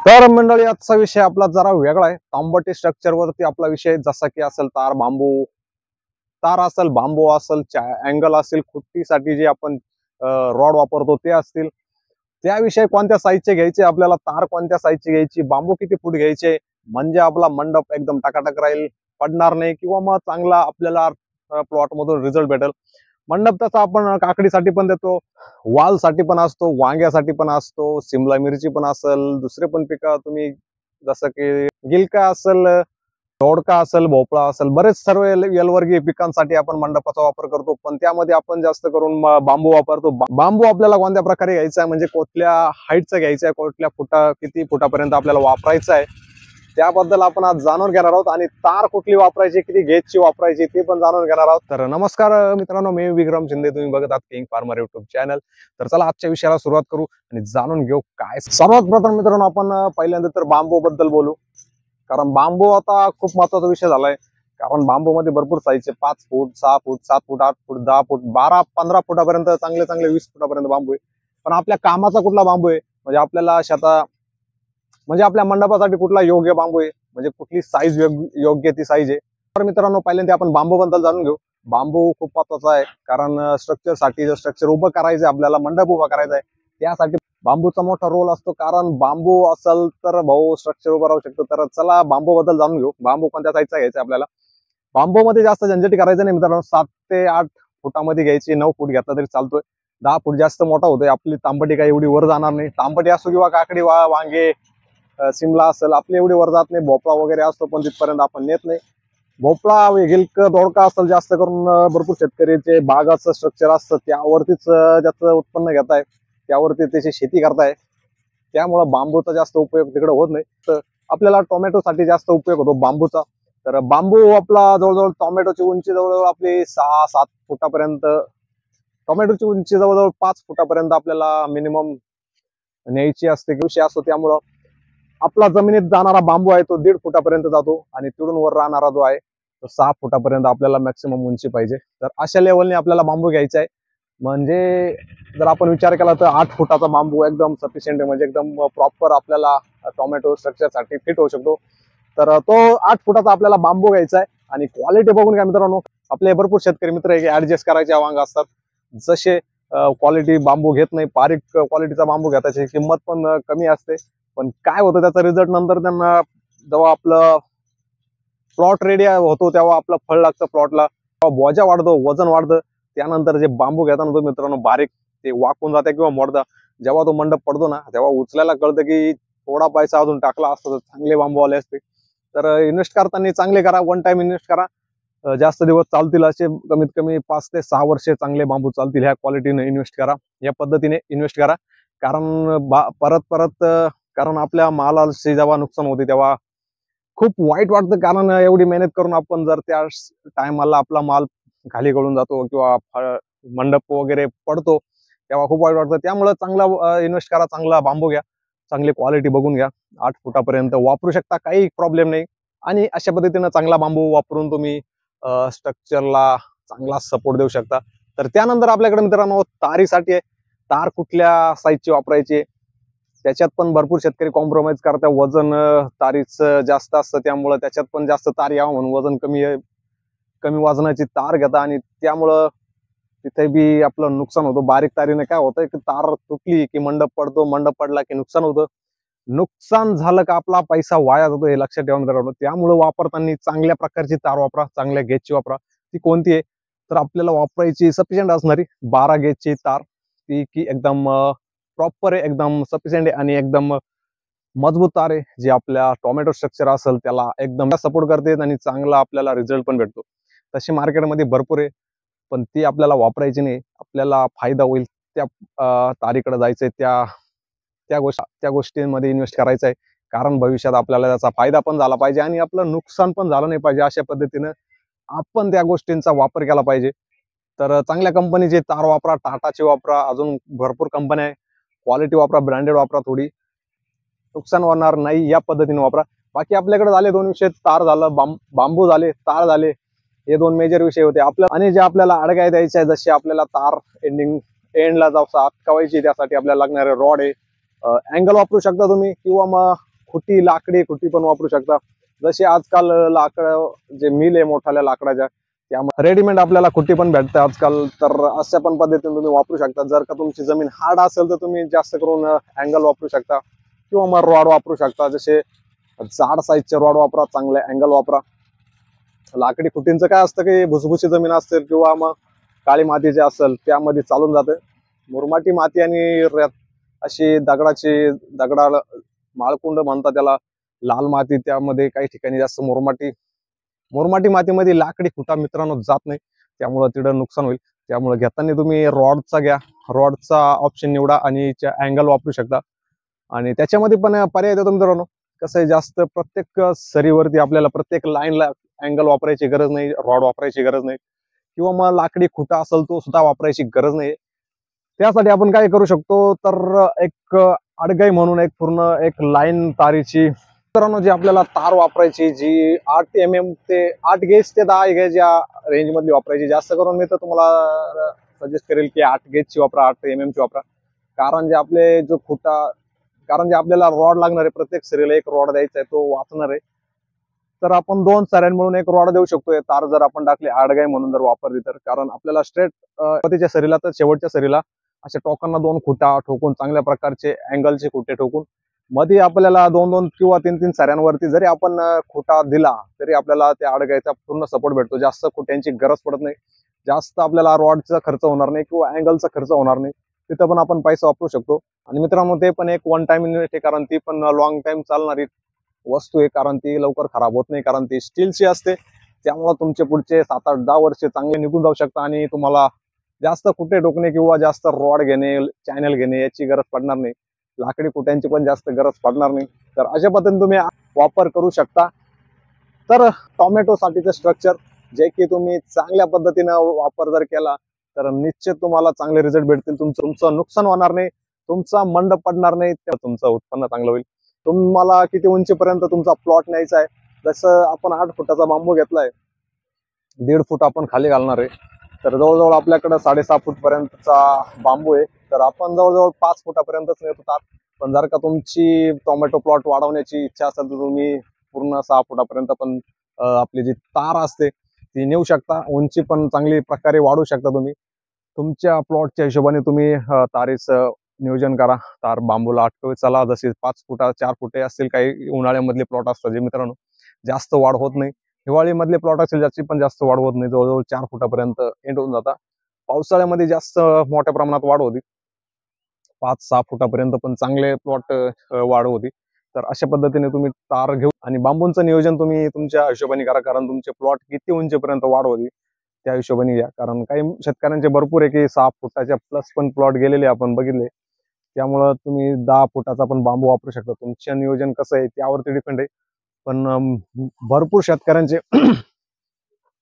तर मंडळी आजचा विषय आपला जरा वेगळा आहे। तांबटी स्ट्रक्चर वरती आपला विषय जसा की असेल तार असेल, बांबू असेल, अँगल असेल, खुट्टीसाठी जे आपण रॉड वापरतो ते असतील, त्याविषयी कोणत्या साईजचे घ्यायचे, आपल्याला तार कोणत्या साईजची घ्यायची, बांबू किती फूट घ्यायचे, म्हणजे आपला मंडप एकदम टकाटक राहील, पडणार नाही किंवा मग चांगला आपल्याला प्लॉट मधून रिझल्ट भेटेल। मंडप तसा आपण काकडीसाठी पण देतो, वाल साठी पण असतो, वांग्यासाठी पण असतो, सिमला मिरची पण असेल, दुसरे पण पिकं तुम्ही जसं की गिलका असेल, दोडका असेल, भोपळा असेल, बरेच सर्व वेलवर्गीय पिकांसाठी आपण मंडपाचा वापर करतो। पण त्यामध्ये आपण जास्त करून बांबू वापरतो। बांबू आपल्याला कोणत्या प्रकारे घ्यायचा आहे, म्हणजे कुठल्या हाईटचा घ्यायचा आहे, कुठल्या किती फुटापर्यंत आपल्याला वापरायचा आहे, त्याबद्दल आपण आज जाणून घेणार आहोत। आणि तार कुठली वापरायची, किती गेजची वापरायची ते पण जाणून घेणार आहोत। तर नमस्कार मित्रांनो, मी विक्रम शिंदे, तुम्ही बघत आहात किंग फार्मर युट्यूब चॅनल। तर चला आजच्या विषयाला सुरुवात करू आणि जाणून घेऊ काय। सर्वात प्रथम मित्रांनो आपण पहिल्यांदा तर बांबू बद्दल बोलू, कारण बांबू आता खूप महत्वाचा विषय झालाय। कारण बांबू मध्ये भरपूर साईजचे 5 फूट, 6 फूट, 7 फूट, 8 फूट, 10 फूट, 12, 15 फुटापर्यंत चांगले चांगले 20 फुटापर्यंत बांबू आहे। पण आपल्या कामाचा कुठला बांबू आहे, म्हणजे आपल्याला म्हणजे आपल्या मंडपासाठी कुठला योग्य बांबू आहे, म्हणजे कुठली साईज योग्य ती साईज आहे। तर मित्रांनो पहिल्यांदा आपण बांबू बद्दल जाणून घेऊ। बांबू खूप महत्वाचा आहे, कारण स्ट्रक्चरसाठी जर स्ट्रक्चर उभं करायचं आहे, आपल्याला मंडप उभा करायचा आहे, त्यासाठी बांबूचा मोठा रोल असतो। कारण बांबू असेल तर भाऊ स्ट्रक्चर उभं राहू शकतो। तर चला बांबू बद्दल जाणून घेऊ। बांबू कोणत्या साईजचा घ्यायचा आपल्याला। बांबू मध्ये जास्त झंझटी करायचं नाही मित्रांनो, 7 ते 8 फुटामध्ये घ्यायची, 9 फूट घेतला तरी चालतोय। 10 फूट जास्त मोठा होतोय, आपली तांबटी काही एवढी वर जाणार नाही। तांबटी असो किंवा काकडी, वांगे, सिमला असेल, आपली एवढी वर जात नाही। भोपळा वगैरे असतो पण तिथपर्यंत आपण नेत नाही। भोपळा, गिलक, दोडका असेल, जास्त करून भरपूर शेतकऱ्याचे बागाचं स्ट्रक्चर असतं, त्यावरतीच त्याचं उत्पन्न घेताय, त्यावरती त्याची शेती करताय, त्यामुळे बांबूचा जास्त उपयोग तिकडे होत नाही। तर आपल्याला टोमॅटोसाठी जास्त उपयोग होतो बांबूचा। तर बांबू आपला जवळजवळ टोमॅटोची उंची जवळजवळ आपली 6-7 फुटापर्यंत, टोमॅटोची उंची जवळजवळ 5 फुटापर्यंत आपल्याला मिनिमम न्यायची असते, विषय असतो। त्यामुळं आपला जमिनीत जाणारा बांबू आहे तो 1.5 फुटापर्यंत जातो, आणि तिथून वर राहणारा जो आहे तो 6 फुटापर्यंत आपल्याला मॅक्सिमम उंची पाहिजे। तर अशा लेवलने आपल्याला बांबू घ्यायचा आहे। म्हणजे जर आपण विचार केला तर 8 फुटाचा बांबू एकदम सफिशियंट आहे, म्हणजे एकदम प्रॉपर आपल्याला टोमॅटो स्ट्रक्चरसाठी फिट होऊ शकतो। तर तो 8 फुटाचा आपल्याला बांबू घ्यायचा आहे। आणि क्वालिटी बघून घ्या मित्रांनो, आपले भरपूर शेतकरी मित्र आहे की ऍडजस्ट करायचे वांग असतात, जसे क्वालिटी बांबू घेत नाही, बारीक क्वालिटीचा बांबू घेता, त्याची किंमत पण कमी असते। पण काय होतं त्याचा रिझल्ट नंतर त्यांना, जेव्हा आपलं प्लॉट रेडी होतो तेव्हा आपलं फळ लागतं प्लॉटला, बोजा वाढतो, वजन वाढतं, त्यानंतर जे बांबू घेताना तो मित्रांनो बारीक ते वाकून जाते किंवा मोडतं। जेव्हा तो मंडप पडतो ना, तेव्हा उचलायला कळतं की थोडा पैसा अजून टाकला असता तर चांगले बांबू आले असते। तर इन्व्हेस्ट करताना चांगले करा, वन टाइम इन्व्हेस्ट करा, जास्त दिवस चालतील असे, कमीत कमी 5 ते 6 वर्षे चांगले बांबू चालतील, ह्या क्वालिटीने इन्व्हेस्ट करा, या पद्धतीने इन्व्हेस्ट करा। कारण परत परत कारण आपल्या मालाची जेव्हा नुकसान होते तेव्हा खूप वाईट वाटतं। कारण एवढी मेहनत करून आपण जर त्या टायमाला आपला माल खाली गळून जातो किंवा मंडप वगैरे पडतो, तेव्हा खूप वाईट वाटतं। त्यामुळे चांगला इन्व्हेस्ट करा, चांगला बांबू घ्या, चांगली क्वालिटी बघून घ्या, 8 फुटापर्यंत वापरू शकता, काही प्रॉब्लेम नाही। आणि अशा पद्धतीने चांगला बांबू वापरून तुम्ही स्ट्रक्चरला चांगला सपोर्ट देऊ शकता। तर त्यानंतर आपल्याकडे मित्रांनो तारीसाठी आहे। तार कुठल्या साईजची वापरायची, त्याच्यात पण भरपूर शेतकरी कॉम्प्रोमाइज करतात। वजन तारीचं जास्त असतं, त्यामुळे त्याच्यात पण जास्त तार यावं म्हणून वजन कमी वजनाची तार घेता, आणि त्यामुळं तिथे बी आपलं नुकसान होतं। बारीक तारीने काय होतं की तार तुटली की मंडप पडतो, मंडप पडला की नुकसान होतं, नुकसान झालं का आपला पैसा वाया जातो, हे लक्षात ठेवा मित्रांनो। त्यामुळे वापरताना चांगल्या प्रकारची तार वापरा, चांगल्या गेजची वापरा। ती कोणती आहे तर आपल्याला वापरायची सफिशियंट असणारी 12 गेजची तार, ती की एकदम प्रॉपर आहे, एकदम सफिशियंट आहे, आणि एकदम मजबूत तार आहे, जी आपल्या टोमॅटो स्ट्रक्चर असेल त्याला एकदम सपोर्ट करते आणि चांगला आपल्याला रिझल्ट पण भेटतो। तशी मार्केटमध्ये भरपूर आहे, पण ती आपल्याला वापरायची नाही। आपल्याला फायदा होईल त्या तारीकडे जायचंय, त्या गोष्टींमध्ये इन्व्हेस्ट करायचं आहे, कारण भविष्यात आपल्याला त्याचा फायदा पण झाला पाहिजे आणि आपलं नुकसान पण झालं नाही पाहिजे। अशा पद्धतीनं आपण त्या गोष्टींचा वापर केला पाहिजे। तर चांगल्या कंपनीची तार वापरा, टाटाची वापरा, अजून भरपूर कंपन्या आहे, क्वालिटी वापरा, ब्रँडेड वापरा, थोडी नुकसान होणार नाही या पद्धतीने वापरा। बाकी आपल्याकडे झाले 2 विषय, तार झालं, बांबू झाले, तार झाले, हे 2 मेजर विषय होते आपल्या। आणि जे आपल्याला अडगाय द्यायचे आहे, जसे आपल्याला तार एंडला जाऊ अटकवायची, त्यासाठी आपल्याला लागणारे रॉड आहे, अँगल वापरू शकता तुम्ही, किंवा मग खुटी, लाकडी खुटी पण वापरू शकता. जसे आजकाल लाकड जे मिल आहे मोठाल्या लाकडाच्या, त्यामध्ये रेडीमेड आपल्याला खुटी पण भेटते आजकाल. तर अशा पण पद्धतीने तुम्ही वापरू शकता. जर का तुमची जमीन हार्ड असेल तर तुम्ही जास्त करून अँगल वापरू शकता किंवा मग रॉड वापरू शकता. जसे जाड साईजचे रॉड वापरा, चांगले अँगल वापरा. लाकडी खुटींचं काय असतं की भुसभुशी जमीन असेल किंवा मग काळी माती जे असेल त्यामध्ये चालून जाते. मुरमाटी माती आणि अशी दगडा माळकुंड म्हणतात त्याला, लाल माती, त्यामध्ये काही ठिकाणी जास्त मुरमाटी मातीमध्ये लाकडी खुटा मित्रांनो जात नाही, त्यामुळे तिथं नुकसान होईल. त्यामुळे घेताना तुम्ही रॉडचा घ्या, रॉडचा ऑप्शन निवडा आणि अँगल वापरू शकता. आणि त्याच्यामध्ये पण पर्याय देतो मित्रांनो. कसं आहे, जास्त प्रत्येक सरीवरती आपल्याला प्रत्येक लाईनला अँगल वापरायची गरज नाही, रॉड वापरायची गरज नाही, किंवा मग लाकडी खुटा असेल तो सुद्धा वापरायची गरज नाही. त्यासाठी आपण काय करू शकतो, तर एक अडगाई म्हणून एक पूर्ण एक लाईन तारीची मित्रांनो जी आपल्याला तार वापरायची, जी 8 mm ते 8 गेज ते 10 गेज या रेंज मधली वापरायची. जास्त करून मी तर तुम्हाला सजेस्ट करेल की 8 गेजची वापरा, 8 mm ची वापरा. कारण जे आपल्याला रॉड लागणार आहे, प्रत्येक सरीला एक रॉड द्यायचा आहे, तो वाचणार आहे. तर आपण 2 सऱ्यां मिळून एक रॉड देऊ शकतो. तार जर आपण टाकली आडगाई म्हणून जर वापरली तर, कारण आपल्याला स्ट्रेट सरीला तर शेवटच्या सरीला अशा टोकांना 2 खुटा ठोकून, चांगल्या प्रकारचे अँगलचे खुटे ठोकून, मध्ये आपल्याला 2-2 किंवा 3-3 सऱ्यांवरती जरी आपण खुटा दिला तरी आपल्याला त्या आडगाईचा पूर्ण सपोर्ट भेटतो. जास्त खुट्यांची गरज पडत नाही, जास्त आपल्याला रॉडचा खर्च होणार नाही किंवा अँगलचा खर्च होणार नाही. तिथं पण आपण पैसा वापरू शकतो. आणि मित्रांनो ते पण एक 1 टाइम इन्व्हेस्ट आहे, कारण ती पण लॉंग टाइम चालणारी वस्तू आहे, कारण ती लवकर खराब होत नाही, कारण ती स्टीलची असते. त्यामुळे तुमचे पुढचे 7-8-10 वर्ष चांगले निघून जाऊ शकता आणि तुम्हाला जास्त खुटे ठोकणे किंवा जास्त रॉड घेणे, चॅनल घेणे याची गरज पडणार नाही. लाकडी खुट्यांची पण जास्त गरज पडणार नाही. तर अशा पद्धतीने तुम्ही वापर करू शकता. तर टोमॅटो साठीचं स्ट्रक्चर जे की तुम्ही चांगल्या पद्धतीनं वापर जर केला तर निश्चित तुम्हाला चांगले रिझल्ट भेटतील. तुमचं नुकसान होणार नाही, तुमचा मंडप पडणार नाही, तुमचं उत्पन्न चांगलं होईल. तुम्हाला किती उंचीपर्यंत तुमचा प्लॉट न्यायचा आहे, जसं आपण 8 फुटाचा बांबू घेतलाय, 1.5 फूट आपण खाली घालणार आहे, तर जवळजवळ आपल्याकडे 6.5 फूट पर्यंतचा बांबू आहे. तर आपण जवळजवळ 5 फुटापर्यंतच नेत होतात. पण जर का तुमची टोमॅटो प्लॉट वाढवण्याची इच्छा असेल तर तुम्ही पूर्ण 6 फुटापर्यंत पण आपली जी तार असते ती नेऊ शकता. उंची पण चांगली प्रकारे वाढवू शकता तुम्ही. तुमच्या प्लॉटच्या हिशोबाने तुम्ही तारीचं नियोजन करा. तार बांबूला अटकवत चला. जसे 5 फुटा 4 फुटे असतील, काही उन्हाळ्यामधले प्लॉट असतात जे मित्रांनो जास्त वाढ होत नाही. हिवाळीमधले प्लॉट असेल ज्याची पण जास्त वाढ होत नाही, जवळजवळ 4 फुटापर्यंत एंड होऊन जातात. पावसाळ्यामध्ये जास्त मोठ्या प्रमाणात वाढ होती, 5-6 फुटापर्यंत पण चांगले प्लॉट वाढ होती. तर अशा पद्धतीने तुम्ही तार घेऊ आणि बांबूंचं नियोजन तुम्ही तुमच्या हिशोबाने करा, कारण तुमचे प्लॉट किती उंचीपर्यंत वाढ होती त्या हिशोबाने घ्या. कारण काही शेतकऱ्यांचे भरपूर आहे की 6 फुटाच्या प्लस पण प्लॉट गेलेले आपण बघितले. त्यामुळं तुम्ही 10 फुटाचा पण बांबू वापरू शकता. तुमचं नियोजन कसं आहे त्यावरती डिपेंड आहे. पण भरपूर शेतकऱ्यांचे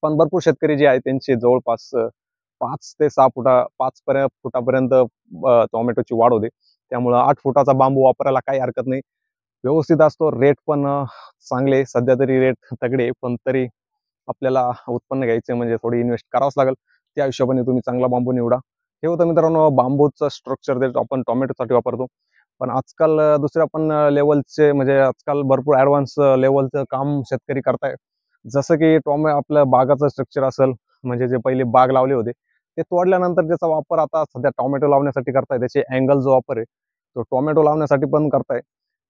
भरपूर शेतकरी जे आहेत त्यांचे जवळपास 5 ते 6 फुटापर्यंत टोमॅटोची वाढ होते. त्यामुळं 8 फुटाचा बांबू वापरायला काही हरकत नाही, व्यवस्थित असतो. रेट पण चांगले, सध्या तरी रेट तगडे, पण तरी आपल्याला उत्पन्न घ्यायचं म्हणजे थोडी इन्व्हेस्ट करावंच लागेल. त्या हिशोबाने तुम्ही चांगला बांबू निवडा. हे होतं मित्रांनो बांबूचं स्ट्रक्चर आपण टोमॅटोसाठी वापरतो. पण आजकाल दुसऱ्या पण लेवलचे म्हणजे आजकाल भरपूर ऍडव्हान्स लेवलचं काम शेतकरी करताय. जसं की आपलं बागाचं स्ट्रक्चर असेल, म्हणजे जे पहिले बाग लावले होते ते तोडल्यानंतर त्याचा वापर आता सध्या टोमॅटो लावण्यासाठी करताय. त्याचे अँगल जो वापर आहे तो टोमॅटो लावण्यासाठी पण करताय.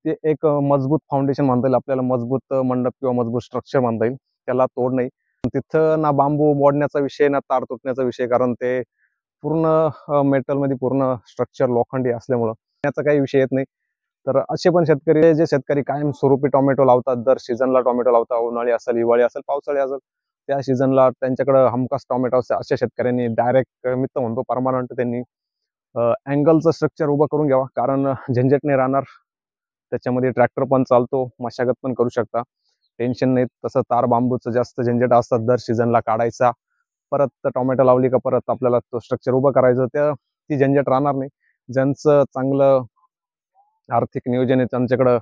ते एक मजबूत फाउंडेशन म्हणता येईल आपल्याला, मजबूत मंडप किंवा मजबूत स्ट्रक्चर म्हणता येईल. त्याला तोड नाही. तिथं ना बांबू मोडण्याचा विषय ना तार तुटण्याचा विषय, कारण ते पूर्ण मेटलमध्ये पूर्ण स्ट्रक्चर लोखंडी असल्यामुळं त्याचा काही विषय येत नाही. तर असे पण शेतकरी, जे शेतकरी कायम स्वरूपी टोमॅटो लावतात, दर सीझनला टोमॅटो लावतात, उन्हाळी असेल, हिवाळी असेल, पावसाळी असेल, त्या सीझनला त्यांच्याकडे हमखास टोमॅटो असते. अशा शेतकऱ्यांनी डायरेक्ट मी तर म्हणतो परमनंट त्यांनी अँगलचं स्ट्रक्चर उभं करून घ्यावा, कारण झंझट नाही राहणार. त्याच्यामध्ये ट्रॅक्टर पण चालतो, मशागत पण करू शकता, टेन्शन नाही. तसं तार बांबूचं जास्त झंझट असतात, दर सीझनला काढायचा, परत टोमॅटो लावली का परत आपल्याला तो स्ट्रक्चर उभं करायचं, ती झंझट राहणार नाही. ज्यांचं चांगलं आर्थिक नियोजन आहे, त्यांच्याकडं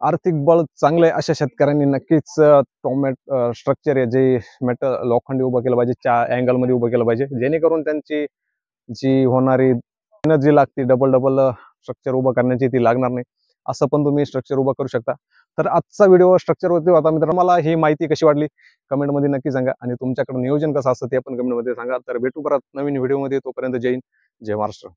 आर्थिक बळ चांगले, अशा शेतकऱ्यांनी नक्कीच स्ट्रक्चर आहे जे लोखंडी उभं केलं पाहिजे, अँगल मध्ये उभं केलं पाहिजे, जेणेकरून त्यांची जी होणारी एनर्जी लागते डबल स्ट्रक्चर उभं करण्याची ती लागणार नाही. असं पण तुम्ही स्ट्रक्चर उभं करू शकता. तर आजचा व्हिडिओ स्ट्रक्चरवरती होता मित्रांनो. मला ही माहिती कशी वाटली कमेंटमध्ये नक्की सांगा आणि तुमच्याकडे नियोजन कसं असतं ते पण कमेंटमध्ये सांगा. तर भेटू परत नवीन व्हिडिओमध्ये. तोपर्यंत जय हिंद, जय महाराष्ट्र.